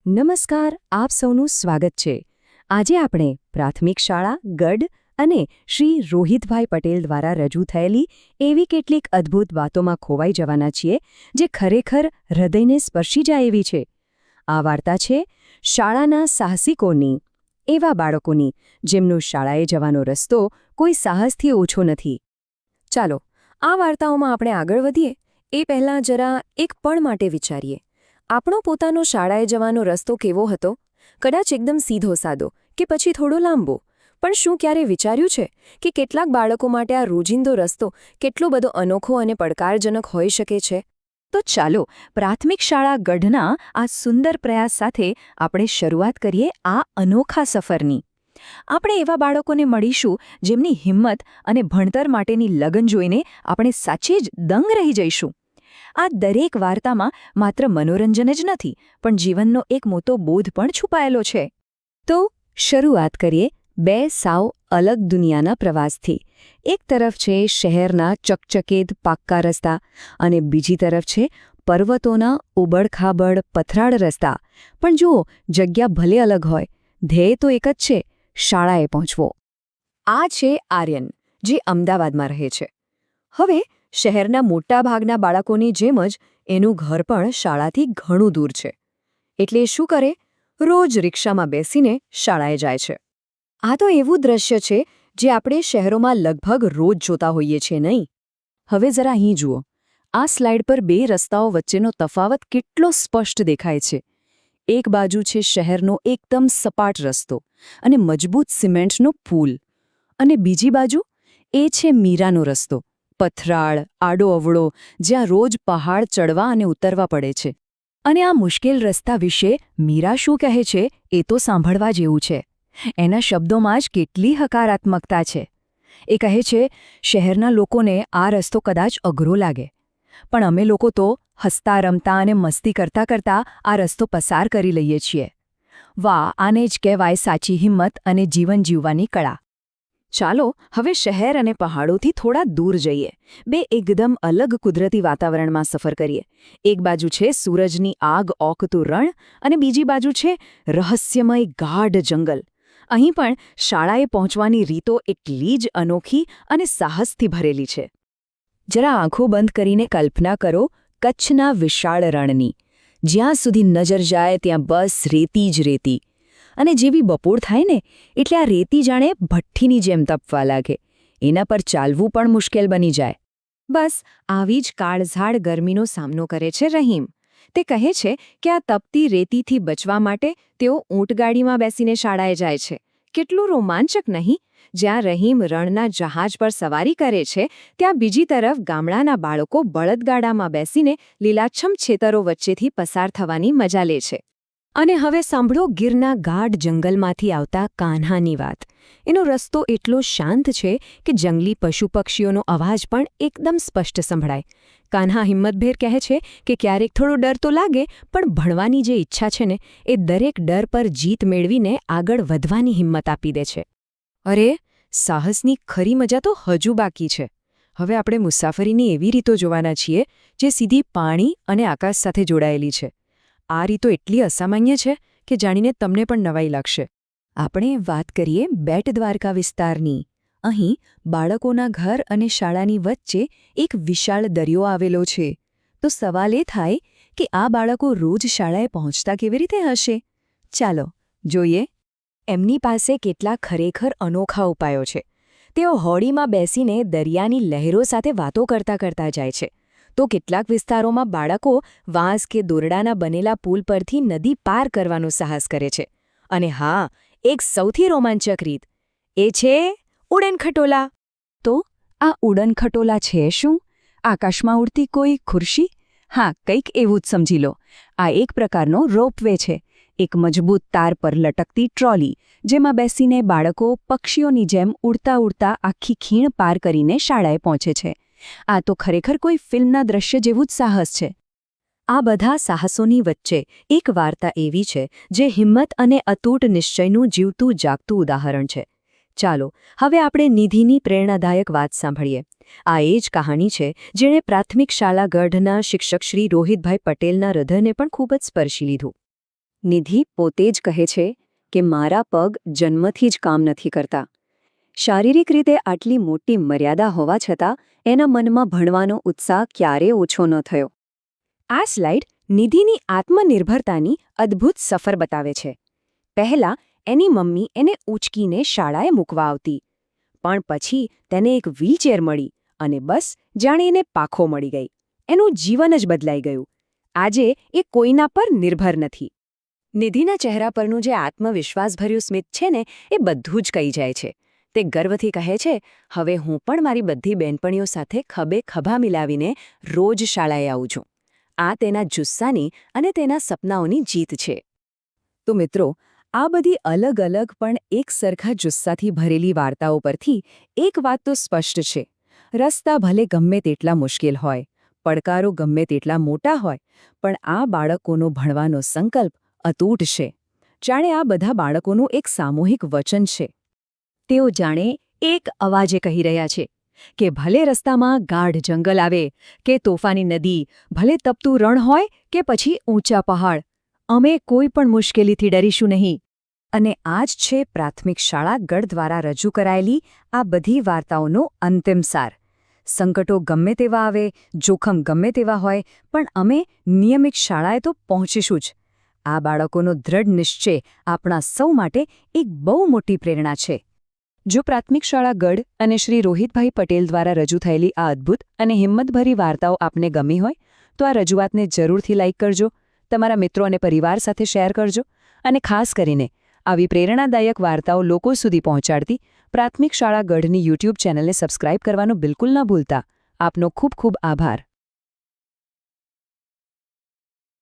નમસ્કાર, આપ સૌનું સ્વાગત છે. આજે આપણે પ્રાથમિક શાળા ગઢ અને શ્રી રોહિતભાઈ પટેલ દ્વારા રજૂ થયેલી એવી કેટલીક અદ્ભુત વાતોમાં ખોવાઈ જવાના છીએ જે ખરેખર હૃદયને સ્પર્શી જાય એવી છે. આ વાર્તા છે શાળાના સાહસિકોની, એવા બાળકોની જેમનો શાળાએ જવાનો રસ્તો કોઈ સાહસથી ઓછો નથી. ચાલો, આ વાર્તાઓમાં આપણે આગળ વધીએ એ પહેલાં જરા એક પળ માટે વિચારીએ. આપણો પોતાનો શાળાએ જવાનો રસ્તો કેવો હતો? કદાચ એકદમ સીધો સાદો કે પછી થોડો લાંબો. પણ શું ક્યારે વિચાર્યું છે કે કેટલાક બાળકો માટે આ રોજિંદો રસ્તો કેટલો બધો અનોખો અને પડકારજનક હોઈ શકે છે? તો ચાલો, પ્રાથમિક શાળા ગઢના આ સુંદર પ્રયાસ સાથે આપણે શરૂઆત કરીએ આ અનોખા સફરની. આપણે એવા બાળકોને મળીશું જેમની હિંમત અને ભણતર માટેની લગન જોઈને આપણે સાચે જ દંગ રહી જઈશું. આ દરેક વાર્તામાં માત્ર મનોરંજન જ નથી, પણ જીવનનો એક મોટો બોધ પણ છુપાયેલો છે. તો શરૂઆત કરીએ બે સાવ અલગ દુનિયાના પ્રવાસથી. એક તરફ છે શહેરના ચકચકેત પાક્કા રસ્તા અને બીજી તરફ છે પર્વતોના ઉબડખાબડ પથરાળ રસ્તા. પણ જુઓ, જગ્યા ભલે અલગ હોય, ધ્યેય તો એક જ છે: શાળાએ પહોંચવો. આ છે આર્યન, જે અમદાવાદમાં રહે છે. હવે શહેરના મોટાભાગના બાળકોની જેમ જ એનું ઘર પણ શાળાથી ઘણું દૂર છે. એટલે શું કરે? રોજ રિક્ષામાં બેસીને શાળાએ જાય છે. આ તો એવું દ્રશ્ય છે જે આપણે શહેરોમાં લગભગ રોજ જોતા હોઈએ છીએ, નહીં? હવે જરા અહીં જુઓ. આ સ્લાઇડ પર બે રસ્તાઓ વચ્ચેનો તફાવત કેટલો સ્પષ્ટ દેખાય છે. એક બાજુ છે શહેરનો એકદમ સપાટ રસ્તો અને મજબૂત સિમેન્ટનો પુલ, અને બીજી બાજુ એ છે મીરાનો રસ્તો, પથરાળ, આડો અવળો, જ્યાં રોજ પહાડ ચડવા અને ઉતરવા પડે છે. અને આ મુશ્કેલ રસ્તા વિશે મીરા શું કહે છે એ તો સાંભળવા જેવું છે. એના શબ્દોમાં જ કેટલી હકારાત્મકતા છે. એ કહે છે, શહેરના લોકોને આ રસ્તો કદાચ અઘરો લાગે, પણ અમે લોકો તો હસતા રમતા અને મસ્તી કરતા કરતા આ રસ્તો પસાર કરી લઈએ છીએ. વાહ, આને જ કહેવાય સાચી હિંમત અને જીવન જીવવાની કળા. ચાલો હવે શહેર અને પહાડોથી થોડા દૂર જઈએ. બે એકદમ અલગ કુદરતી વાતાવરણમાં સફર કરીએ. એક બાજુ છે સૂરજની આગ ઓકતું રણ અને બીજી બાજુ છે રહસ્યમય ગાઢ જંગલ. અહીં પણ શાળાએ પહોંચવાની રીતો એટલી જ અનોખી અને સાહસથી ભરેલી છે. જરા આંખો બંધ કરીને કલ્પના કરો કચ્છના વિશાળ રણની, જ્યાં સુધી નજર જાય ત્યાં બસ રેતી જ રેતી. અને જેવી બપોર થાય ને એટલે આ રેતી જાણે ભઠ્ઠીની જેમ તપવા લાગે. એના પર ચાલવું પણ મુશ્કેલ બની જાય. બસ આવી જ કાળઝાળ ગરમીનો સામનો કરે છે રહીમ. તે કહે છે કે આ તપતી રેતીથી બચવા માટે તેઓ ઊંટગાડીમાં બેસીને શાળાએ જાય છે. કેટલું રોમાંચક નહીં! જ્યાં રહીમ રણના જહાજ પર સવારી કરે છે, ત્યાં બીજી તરફ ગામડાના બાળકો બળદગાડામાં બેસીને લીલાછમ ખેતરો વચ્ચેથી પસાર થવાની મજા લે છે. અને હવે સાંભળો ગીરના ગાઢ જંગલમાંથી આવતા કાન્હાની વાત. એનો રસ્તો એટલો શાંત છે કે જંગલી પશુ પક્ષીઓનો અવાજ પણ એકદમ સ્પષ્ટ સંભળાય. કાન્હા હિંમતભેર કહે છે કે ક્યારેક થોડો ડર તો લાગે, પણ ભણવાની જે ઈચ્છા છે ને એ દરેક ડર પર જીત મેળવીને આગળ વધવાની હિંમત આપી દે છે. અરે, સાહસની ખરી મજા તો હજુ બાકી છે. હવે આપણે મુસાફરીની એવી રીતો જોવાના છીએ જે સીધી પાણી અને આકાશ સાથે જોડાયેલી છે. આ રીતો એટલી અસામાન્ય છે કે જાણીને તમને પણ નવાઈ લાગશે. આપણે વાત કરીએ બેટ દ્વારકા વિસ્તારની. અહીં બાળકોના ઘર અને શાળાની વચ્ચે એક વિશાળ દરિયો આવેલો છે. તો સવાલ એ થાય કે આ બાળકો રોજ શાળાએ પહોંચતા કેવી રીતે હશે? ચાલો જોઈએ. એમની પાસે કેટલાક ખરેખર અનોખા ઉપાયો છે. તેઓ હોડીમાં બેસીને દરિયાની લહેરો સાથે વાતો કરતા કરતા જાય છે. તો કેટલાક વિસ્તારોમાં બાળકો વાંસ કે દોરડાના બનેલા પુલ પરથી નદી પાર કરવાનો સાહસ કરે છે. અને હા, એક સૌથી રોમાંચક રીત એ છે ઉડન ખટોલા. તો આ ઉડન ખટોલા છે શું? આકાશમાં ઉડતી કોઈ ખુરશી? હા, કંઈક એવું જ સમજી લો. આ એક પ્રકારનો રોપવે છે. એક મજબૂત તાર પર લટકતી ટ્રોલી, જેમાં બેસીને બાળકો પક્ષીઓની જેમ ઉડતા ઉડતા આખી ખીણ પાર કરીને શાળાએ પહોંચે છે. આ તો ખરેખર કોઈ ફિલ્મના દ્રશ્ય જેવું જ સાહસ છે. આ બધા સાહસોની વચ્ચે એક વાર્તા એવી છે જે હિંમત અને અતૂટ નિશ્ચયનું જીવતું જાગતું ઉદાહરણ છે. ચાલો હવે આપણે નિધિની પ્રેરણાદાયક વાત સાંભળીએ. આ એ જ કહાણી છે જેણે પ્રાથમિક શાળા ગઢના શિક્ષક શ્રી રોહિતભાઈ પટેલના હૃદયને પણ ખૂબ જ સ્પર્શી લીધું. નિધિ પોતે જ કહે છે કે મારા પગ જન્મથી જ કામ નથી કરતા. શારીરિક રીતે આટલી મોટી મર્યાદા હોવા છતાં એના મનમાં ભણવાનો ઉત્સાહ ક્યારેય ઓછો ન થયો. આ સ્લાઇડ નિધિની આત્મનિર્ભરતાની અદ્ભુત સફર બતાવે છે. પહેલાં એની મમ્મી એને ઊંચકીને શાળાએ મૂકવા આવતી, પણ પછી તેને એક વ્હીલચેર મળી અને બસ જાણે એને પાંખો મળી ગઈ. એનું જીવન જ બદલાઈ ગયું. આજે એ કોઈના પર નિર્ભર નથી. નિધિના ચહેરા પરનું જે આત્મવિશ્વાસભર્યું સ્મિત છે ને, એ બધું જ કહી જાય છે. તે ગર્વથી કહે છે, હવે હું પણ મારી બધી બહેનપણીઓ સાથે ખભે ખભા મિલાવીને રોજ શાળાએ આવું છું. આ તેના જુસ્સાની અને તેના સપનાઓની જીત છે. તો મિત્રો, આ બધી અલગ અલગ પણ એક સરખા જુસ્સાથી ભરેલી વાર્તાઓ પરથી એક વાત તો સ્પષ્ટ છે. રસ્તા ભલે ગમે તેટલા મુશ્કેલ હોય, પડકારો ગમે તેટલા મોટા હોય, પણ આ બાળકોનો ભણવાનો સંકલ્પ અતૂટ છે. જાણે આ બધા બાળકોનું એક સામૂહિક વચન છે. તેઓ જાણે એક અવાજે કહી રહ્યા છે કે ભલે રસ્તામાં ગાઢ જંગલ આવે કે તોફાની નદી, ભલે તપતું રણ હોય કે પછી ઊંચા પહાડ, અમે કોઈ પણ મુશ્કેલીથી ડરીશું નહીં. અને આ જ છે પ્રાથમિક શાળા ગઢ દ્વારા રજૂ કરાયેલી આ બધી વાર્તાઓનો અંતિમ સાર. સંકટો ગમે તેવા આવે, જોખમ ગમે તેવા હોય, પણ અમે નિયમિત શાળાએ તો પહોંચીશું જ. આ બાળકોનો દ્રઢ નિશ્ચય આપણા સૌ માટે એક બહુ મોટી પ્રેરણા છે. જો પ્રાથમિક શાળા ગઢ અને શ્રી રોહિતભાઈ પટેલ દ્વારા રજૂ થયેલી આ અદ્ભુત અને હિંમતભરી વાર્તાઓ આપને ગમી હોય તો આ રજૂઆતને જરૂરથી લાઇક કરજો, તમારા મિત્રો અને પરિવાર સાથે શેર કરજો, અને ખાસ કરીને આવી પ્રેરણાદાયક વાર્તાઓ લોકો સુધી પહોંચાડતી પ્રાથમિક શાળા ગઢની યુટ્યુબ ચેનલને સબસ્ક્રાઇબ કરવાનું બિલકુલ ન ભૂલતા. આપનો ખૂબ ખૂબ આભાર.